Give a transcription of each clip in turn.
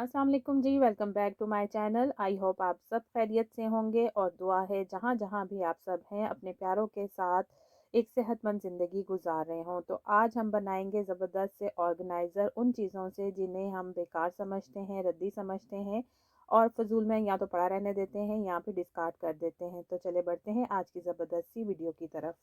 अस्सलाम वालेकुम जी, welcome back to my channel. I hope आप सब खैरियत से होंगे और दुआ है जहाँ जहाँ भी आप सब हैं अपने प्यारों के साथ एक सेहतमंद ज़िंदगी गुजार रहे हों। तो आज हम बनाएंगे ज़बरदस्त से ऑर्गेनाइज़र उन चीज़ों से जिन्हें हम बेकार समझते हैं, रद्दी समझते हैं और फजूल में या तो पड़ा रहने देते हैं या फिर डिस्कार्ड कर देते हैं। तो चले बढ़ते हैं आज की ज़बरदस्त सी वीडियो की तरफ।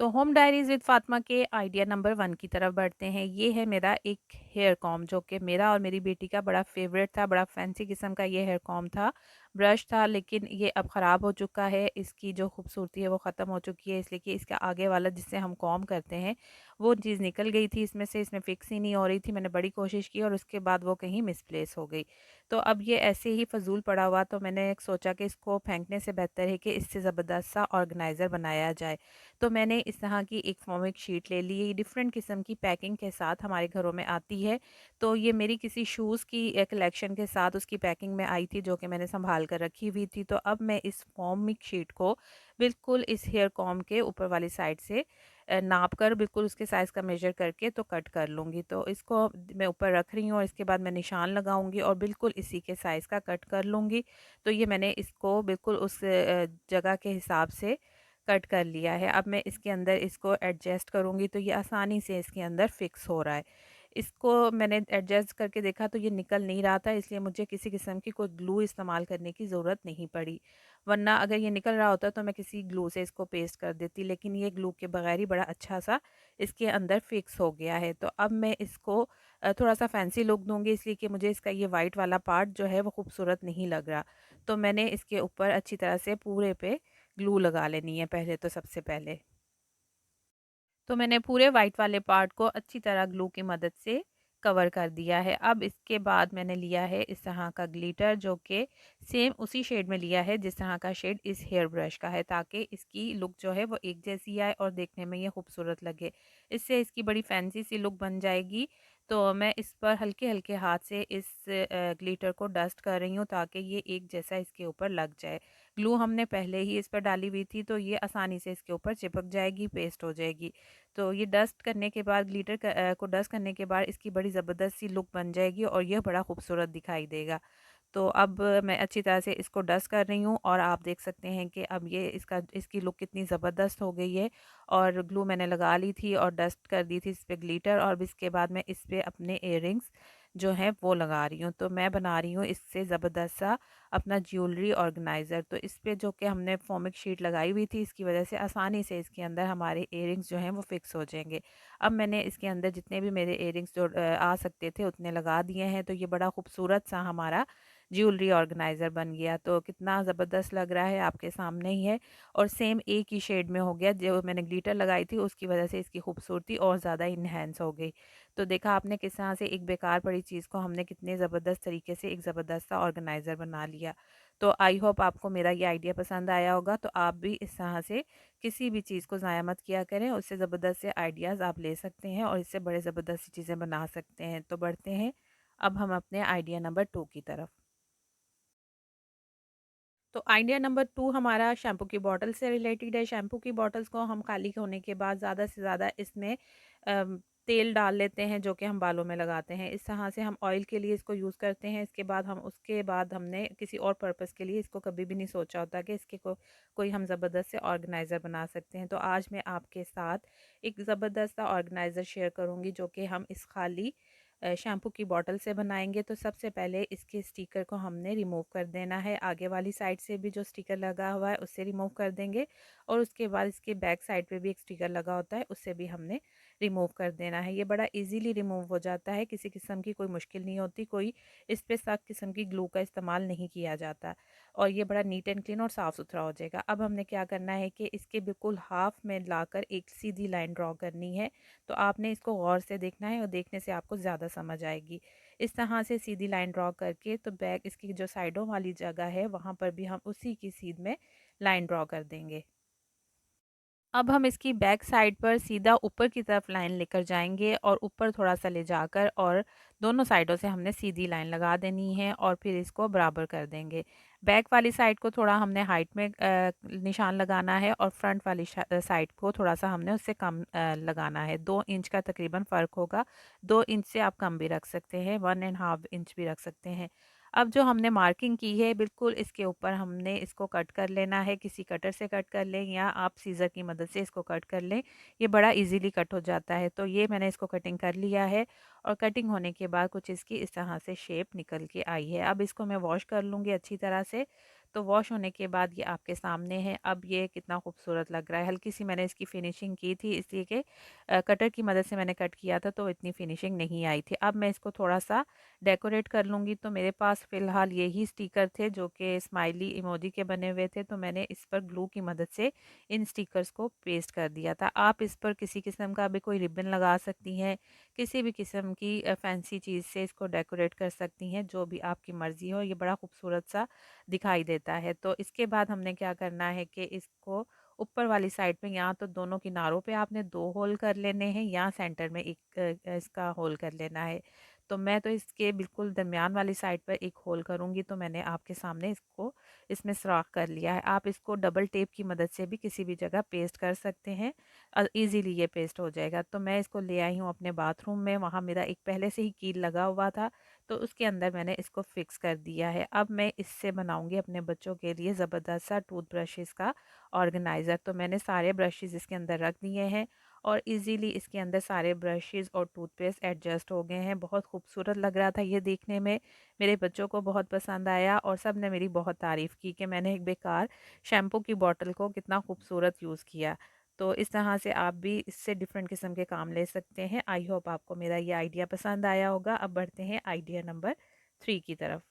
तो होम डायरीज़ विद फ़ातिमा के आइडिया नंबर 1 की तरफ बढ़ते हैं। ये है मेरा एक हेयर कॉम्ब जो कि मेरा और मेरी बेटी का बड़ा फ़ेवरेट था, बड़ा फैंसी किस्म का ये हेयर कॉम्ब था। ब्रश था लेकिन ये अब ख़राब हो चुका है, इसकी जो खूबसूरती है वो ख़त्म हो चुकी है, इसलिए कि इसका आगे वाला जिससे हम कॉम्ब करते हैं, वो चीज़ निकल गई थी इसमें से, इसमें फ़िक्स ही नहीं हो रही थी। मैंने बड़ी कोशिश की और उसके बाद वो कहीं मिसप्लेस हो गई। तो अब ये ऐसे ही फ़ज़ूल पड़ा हुआ, तो मैंने सोचा कि इसको फेंकने से बेहतर है कि इससे ज़बरदस्त सा ऑर्गेनाइज़र बनाया जाए। तो मैंने इस तरह की एक फॉर्मिक शीट ले ली। ये डिफरेंट किस्म की पैकिंग के साथ हमारे घरों में आती है। तो ये मेरी किसी शूज़ की कलेक्शन के साथ उसकी पैकिंग में आई थी जो कि मैंने संभाल कर रखी हुई थी। तो अब मैं इस फॉर्मिक शीट को बिल्कुल इस हेयर कॉम्ब के ऊपर वाली साइड से नाप कर बिल्कुल उसके साइज़ का मेजर करके तो कट कर लूँगी। तो इसको मैं ऊपर रख रही हूँ और इसके बाद मैं निशान लगाऊँगी और बिल्कुल इसी के साइज़ का कट कर लूँगी। तो ये मैंने इसको बिल्कुल उस जगह के हिसाब से कट कर लिया है। अब मैं इसके अंदर इसको एडजस्ट करूँगी तो ये आसानी से इसके अंदर फ़िक्स हो रहा है। इसको मैंने एडजस्ट करके देखा तो ये निकल नहीं रहा था, इसलिए मुझे किसी किस्म की कोई ग्लू इस्तेमाल करने की ज़रूरत नहीं पड़ी। वरना अगर ये निकल रहा होता तो मैं किसी ग्लू से इसको पेस्ट कर देती, लेकिन ये ग्लू के बगैर ही बड़ा अच्छा-सा इसके अंदर फ़िक्स हो गया है। तो अब मैं इसको थोड़ा-सा फैंसी लुक दूँगी, इसलिए कि मुझे इसका ये वाइट वाला पार्ट जो है वो खूबसूरत नहीं लग रहा। तो मैंने इसके ऊपर अच्छी तरह से पूरे पे ग्लू लगा लेनी है पहले, तो सबसे पहले। तो मैंने पूरे वाइट वाले पार्ट को अच्छी तरह ग्लू की मदद से कवर कर दिया है। अब इसके बाद मैंने लिया है इस तरह का ग्लिटर जो कि सेम उसी शेड में लिया है जिस तरह का शेड इस हेयर ब्रश का है, ताकि इसकी लुक जो है वो एक जैसी आए और देखने में ये खूबसूरत लगे। इससे इसकी बड़ी फैंसी सी लुक बन जाएगी। तो मैं इस पर हल्के-हल्के हाथ से इस ग्लिटर को डस्ट कर रही हूँ ताकि ये एक जैसा इसके ऊपर लग जाए। ग्लू हमने पहले ही इस पर डाली हुई थी तो ये आसानी से इसके ऊपर चिपक जाएगी, पेस्ट हो जाएगी। तो ये डस्ट करने के बाद को डस्ट करने के बाद इसकी बड़ी ज़बरदस्त सी लुक बन जाएगी और यह बड़ा खूबसूरत दिखाई देगा। तो अब मैं अच्छी तरह से इसको डस्ट कर रही हूँ और आप देख सकते हैं कि अब ये इसकी लुक कितनी ज़बरदस्त हो गई है। और ग्लू मैंने लगा ली थी और डस्ट कर दी थी इस पे ग्लिटर, और इसके बाद मैं इस पे अपने इयररिंग्स जो हैं वो लगा रही हूँ। तो मैं बना रही हूँ इससे ज़बरदस्त सा अपना ज्वेलरी ऑर्गेनाइज़र। तो इस पे जो कि हमने फोमिक शीट लगाई हुई थी, इसकी वजह से आसानी से इसके अंदर हमारे इयररिंग्स जो हैं वो फिक्स हो जाएंगे। अब मैंने इसके अंदर जितने भी मेरे इयररिंग्स जो आ सकते थे उतने लगा दिए हैं। तो ये बड़ा खूबसूरत सा हमारा ज्वेलरी ऑर्गेनाइज़र बन गया। तो कितना ज़बरदस्त लग रहा है, आपके सामने ही है। और सेम एक ही शेड में हो गया, जो मैंने ग्लिटर लगाई थी उसकी वजह से इसकी खूबसूरती और ज़्यादा इन्हेंस हो गई। तो देखा आपने किस तरह से एक बेकार पड़ी चीज़ को हमने कितने ज़बरदस्त तरीके से एक ज़बरदस्त सा ऑर्गेनाइज़र बना लिया। तो आई होप आपको मेरा ये आइडिया पसंद आया होगा। तो आप भी इस तरह से किसी भी चीज़ को ज़ाया मत किया करें, उससे ज़बरदस्त से आइडियाज़ आप ले सकते हैं और इससे बड़े ज़बरदस्त सी चीज़ें बना सकते हैं। तो बढ़ते हैं अब हम अपने आइडिया नंबर 2 की तरफ। तो आइडिया नंबर 2 हमारा शैम्पू की बॉटल से रिलेटेड है। शैम्पू की बॉटल्स को हम खाली होने के बाद ज़्यादा से ज़्यादा इसमें तेल डाल लेते हैं जो कि हम बालों में लगाते हैं। इस तरह से हम ऑयल के लिए इसको यूज़ करते हैं। उसके बाद हमने किसी और पर्पस के लिए इसको कभी भी नहीं सोचा होता कि इसके कोई हम ज़बरदस्त से ऑर्गेनाइज़र बना सकते हैं। तो आज मैं आपके साथ एक ज़बरदस्त सा ऑर्गेनाइज़र शेयर करूँगी जो कि हम इस खाली शैम्पू की बॉटल से बनाएंगे। तो सबसे पहले इसके स्टिकर को हमने रिमूव कर देना है। आगे वाली साइड से भी जो स्टिकर लगा हुआ है उससे रिमूव कर देंगे, और उसके बाद इसके बैक साइड पे भी एक स्टिकर लगा होता है, उससे भी हमने रिमूव कर देना है। ये बड़ा इजीली रिमूव हो जाता है, किसी किस्म की कोई मुश्किल नहीं होती, कोई इस पे सख्त किस्म की ग्लू का इस्तेमाल नहीं किया जाता, और ये बड़ा नीट एंड क्लीन और साफ़ सुथरा हो जाएगा। अब हमने क्या करना है कि इसके बिल्कुल हाफ में लाकर एक सीधी लाइन ड्रॉ करनी है। तो आपने इसको गौर से देखना है और देखने से आपको ज़्यादा समझ आएगी। इस तरह से सीधी लाइन ड्रॉ करके तो बैक इसकी जो साइडों वाली जगह है वहाँ पर भी हम उसी की सीध में लाइन ड्रॉ कर देंगे। अब हम इसकी बैक साइड पर सीधा ऊपर की तरफ लाइन लेकर जाएंगे और ऊपर थोड़ा-सा ले जाकर और दोनों साइडों से हमने सीधी लाइन लगा देनी है और फिर इसको बराबर कर देंगे। बैक वाली साइड को थोड़ा हमने हाइट में निशान लगाना है और फ्रंट वाली साइड को थोड़ा-सा हमने उससे कम लगाना है। 2 इंच का तकरीबन फ़र्क होगा। 2 इंच से आप कम भी रख सकते हैं, 1 एंड हाफ इंच भी रख सकते हैं। अब जो हमने मार्किंग की है बिल्कुल इसके ऊपर हमने इसको कट कर लेना है, किसी कटर से कट कर लें या आप सीज़र की मदद से इसको कट कर लें। ये बड़ा ईज़िली कट हो जाता है। तो ये मैंने इसको कटिंग कर लिया है और कटिंग होने के बाद कुछ इसकी इस तरह से शेप निकल के आई है। अब इसको मैं वॉश कर लूँगी अच्छी तरह से। तो वॉश होने के बाद ये आपके सामने है। अब ये कितना खूबसूरत लग रहा है। हल्की-सी मैंने इसकी फिनिशिंग की थी इसलिए कि कटर की मदद से मैंने कट किया था तो इतनी फिनिशिंग नहीं आई थी। अब मैं इसको थोड़ा-सा डेकोरेट कर लूँगी। तो मेरे पास फ़िलहाल यही स्टिकर थे जो कि स्माइली इमोजी के बने हुए थे, तो मैंने इस पर ग्लू की मदद से इन स्टिकर्स को पेस्ट कर दिया था। आप इस पर किसी किस्म का भी कोई रिबन लगा सकती हैं, किसी भी किस्म की फैंसी चीज़ से इसको डेकोरेट कर सकती हैं, जो भी आपकी मर्ज़ी हो। ये बड़ा खूबसूरत सा दिखाई देता है। तो इसके बाद हमने क्या करना है कि इसको ऊपर वाली साइड पे या तो दोनों किनारों पे आपने 2 होल कर लेने हैं या सेंटर में एक इसका होल कर लेना है। तो मैं तो इसके बिल्कुल दरमियान वाली साइड पर एक होल करूँगी, तो मैंने आपके सामने इसको इसमें सुराख कर लिया है। आप इसको डबल टेप की मदद से भी किसी भी जगह पेस्ट कर सकते हैं। ईज़िली ये पेस्ट हो जाएगा। तो मैं इसको ले आई हूँ अपने बाथरूम में, वहाँ मेरा एक पहले से ही कील लगा हुआ था, तो उसके अंदर मैंने इसको फ़िक्स कर दिया है। अब मैं इससे बनाऊँगी अपने बच्चों के लिए ज़बरदस्त सा टूथब्रशेज़ का ऑर्गेनाइज़र। तो मैंने सारे ब्रशेज़ इसके अंदर रख दिए हैं और इजीली इसके अंदर सारे ब्रशेज़ और टूथपेस्ट एडजस्ट हो गए हैं। बहुत खूबसूरत लग रहा था ये देखने में, मेरे बच्चों को बहुत पसंद आया और सब ने मेरी बहुत तारीफ़ की कि मैंने एक बेकार शैम्पू की बॉटल को कितना खूबसूरत यूज़ किया। तो इस तरह से आप भी इससे डिफरेंट किस्म के काम ले सकते हैं। आई होप आपको मेरा ये आइडिया पसंद आया होगा। अब बढ़ते हैं आइडिया नंबर 3 की तरफ।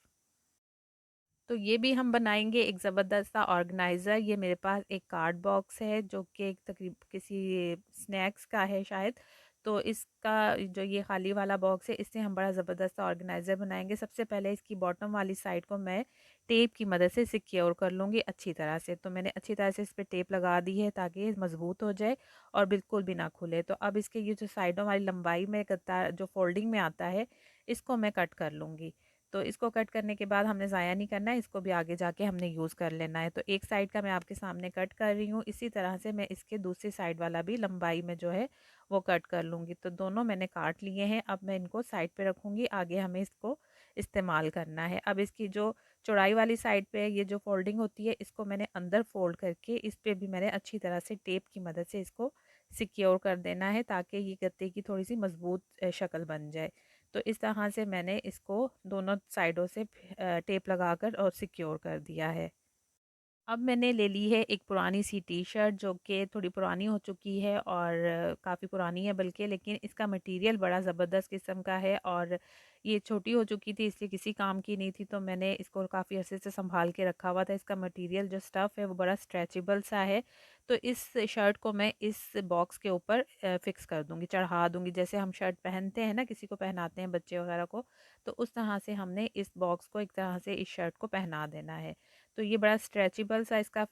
तो ये भी हम बनाएँगे एक ज़बरदस्त सा ऑर्गेनाइज़र। ये मेरे पास एक कार्ड बॉक्स है जो कि एक तकरीब किसी स्नैक्स का है शायद। तो इसका जो ये खाली वाला बॉक्स है इससे हम बड़ा ज़बरदस्त सा ऑर्गेनाइज़र बनाएँगे। सबसे पहले इसकी बॉटम वाली साइड को मैं टेप की मदद से सिक्योर कर लूँगी अच्छी तरह से। तो मैंने अच्छी तरह से इस पे टेप लगा दी है ताकि ये मज़बूत हो जाए और बिल्कुल भी ना खुले। तो अब इसके ये जो साइडों वाली लंबाई में गत्ता जो फ़ोल्डिंग में आता है, इसको मैं कट कर लूँगी। तो इसको कट करने के बाद हमने ज़ाया नहीं करना है, इसको भी आगे जाके हमने यूज़ कर लेना है। तो एक साइड का मैं आपके सामने कट कर रही हूँ, इसी तरह से मैं इसके दूसरी साइड वाला भी लंबाई में जो है वो कट कर लूँगी। तो दोनों मैंने काट लिए हैं, अब मैं इनको साइड पे रखूँगी, आगे हमें इसको इस्तेमाल करना है। अब इसकी जो चौड़ाई वाली साइड पे ये जो फोल्डिंग होती है, इसको मैंने अंदर फोल्ड करके इस पे भी मैंने अच्छी तरह से टेप की मदद से इसको सिक्योर कर देना है ताकि ये गत्ते की थोड़ी-सी मज़बूत शक्ल बन जाए। तो इस तरह से मैंने इसको दोनों साइडों से टेप लगाकर और सिक्योर कर दिया है। अब मैंने ले ली है एक पुरानी सी टी-शर्ट जो कि थोड़ी पुरानी हो चुकी है और काफ़ी पुरानी है बल्कि, लेकिन इसका मटेरियल बड़ा ज़बरदस्त किस्म का है और ये छोटी हो चुकी थी इसलिए किसी काम की नहीं थी, तो मैंने इसको काफ़ी अरसे से सँभाल के रखा हुआ था। इसका मटेरियल जो स्टफ़ है वो बड़ा स्ट्रेचेबल सा है। तो इस शर्ट को मैं इस बॉक्स के ऊपर फ़िक्स कर दूँगी, चढ़ा दूँगी। जैसे हम शर्ट पहनते हैं ना, किसी को पहनाते हैं बच्चे वग़ैरह को, तो उस तरह से हमने इस बॉक्स को एक तरह से इस शर्ट को पहना देना है। तो ये बड़ा स्ट्रेचेबल सा इसका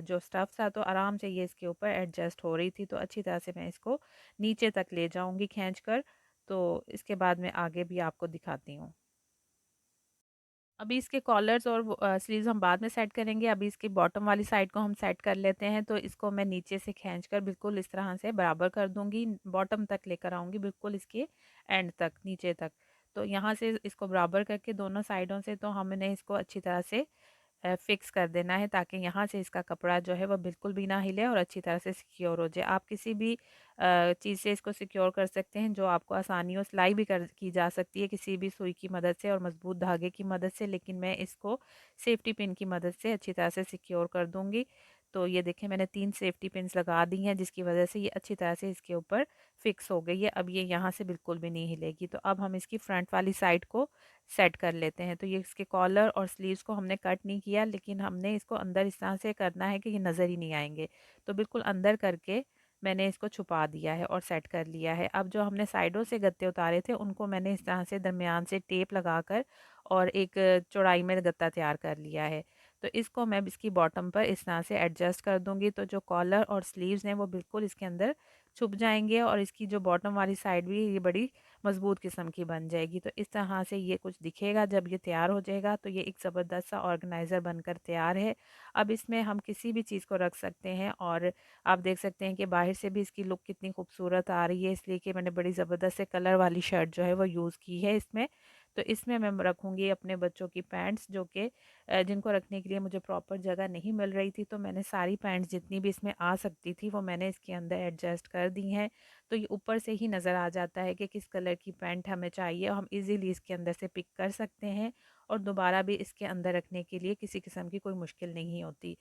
जो स्टफ़ था, तो आराम से ये इसके ऊपर एडजस्ट हो रही थी। तो अच्छी तरह से मैं इसको नीचे तक ले जाऊँगी खींच कर, तो इसके बाद मैं आगे भी आपको दिखाती हूँ। अभी इसके कॉलर्स और वो स्लीव्स हम बाद में सेट करेंगे, अभी इसकी बॉटम वाली साइड को हम सेट कर लेते हैं। तो इसको मैं नीचे से खींचकर बिल्कुल इस तरह से बराबर कर दूँगी, बॉटम तक लेकर आऊँगी बिल्कुल इसके एंड तक, नीचे तक। तो यहाँ से इसको बराबर करके दोनों साइडों से तो हमने इसको अच्छी तरह से फिक्स कर देना है ताकि यहाँ से इसका कपड़ा जो है वो बिल्कुल भी ना हिले और अच्छी तरह से सिक्योर हो जाए। आप किसी भी चीज़ से इसको सिक्योर कर सकते हैं जो आपको आसानी हो, सिलाई भी कर की जा सकती है किसी भी सुई की मदद से और मज़बूत धागे की मदद से, लेकिन मैं इसको सेफ्टी पिन की मदद से अच्छी तरह से सिक्योर कर दूँगी। तो ये देखें मैंने 3 सेफ्टी पिन्स लगा दी हैं जिसकी वज़ह से ये अच्छी तरह से इसके ऊपर फिक्स हो गई है। अब ये यहाँ से बिल्कुल भी नहीं हिलेगी। तो अब हम इसकी फ्रंट वाली साइड को सेट कर लेते हैं। तो ये इसके कॉलर और स्लीव्स को हमने कट नहीं किया, लेकिन हमने इसको अंदर इस तरह से करना है कि ये नज़र ही नहीं आएँगे। तो बिल्कुल अंदर करके मैंने इसको छुपा दिया है और सेट कर लिया है। अब जो हमने साइडों से गत्ते उतारे थे उनको मैंने इस तरह से दरमियान से टेप लगाकर और एक चौड़ाई में गत्ता तैयार कर लिया है। तो इसको मैं इसकी बॉटम पर इस तरह से एडजस्ट कर दूँगी, तो जो कॉलर और स्लीव्स हैं वो बिल्कुल इसके अंदर छुप जाएँगे और इसकी जो बॉटम वाली साइड भी ये बड़ी मज़बूत किस्म की बन जाएगी। तो इस तरह से ये कुछ दिखेगा जब ये तैयार हो जाएगा, तो ये एक ज़बरदस्त सा ऑर्गेनाइज़र बनकर तैयार है। अब इसमें हम किसी भी चीज़ को रख सकते हैं और आप देख सकते हैं कि बाहर से भी इसकी लुक कितनी खूबसूरत आ रही है, इसलिए कि मैंने बड़ी ज़बरदस्त से कलर वाली शर्ट जो है वो यूज़ की है इसमें। तो इसमें मैं रखूँगी अपने बच्चों की पैंट्स जो कि जिनको रखने के लिए मुझे प्रॉपर जगह नहीं मिल रही थी, तो मैंने सारी पैंट्स जितनी भी इसमें आ सकती थी वो मैंने इसके अंदर एडजस्ट कर दी हैं। तो ये ऊपर से ही नज़र आ जाता है कि किस कलर की पैंट हमें चाहिए और हम इजीली इसके अंदर से पिक कर सकते हैं और दोबारा भी इसके अंदर रखने के लिए किसी किस्म की कोई मुश्किल नहीं होती।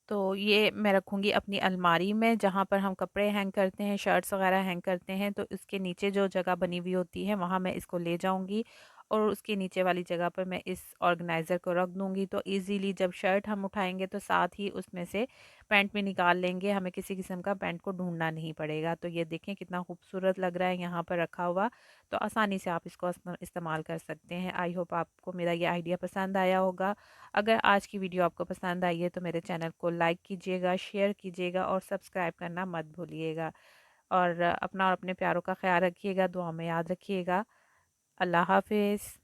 तो ये मैं रखूँगी अपनी अलमारी में जहाँ पर हम कपड़े हैंग करते हैं, शर्ट्स वग़ैरह हैंग करते हैं, तो इसके नीचे जो जगह बनी हुई होती है वहाँ मैं इसको ले जाऊँगी और उसके नीचे वाली जगह पर मैं इस ऑर्गेनाइज़र को रख दूँगी। तो ईज़िली जब शर्ट हम उठाएँगे तो साथ ही उसमें से पैंट भी निकाल लेंगे, हमें किसी किस्म का पैंट को ढूँढना नहीं पड़ेगा। तो ये देखें कितना खूबसूरत लग रहा है यहाँ पर रखा हुआ, तो आसानी से आप इसको इस्तेमाल कर सकते हैं। आई होप आपको मेरा ये आइडिया पसंद आया होगा। अगर आज की वीडियो आपको पसंद आई है तो मेरे चैनल को लाइक कीजिएगा, शेयर कीजिएगा और सब्सक्राइब करना मत भूलिएगा। और अपना और अपने प्यारों का ख्याल रखिएगा, दुआ में याद रखिएगा। अल्लाह हाफ़िज़।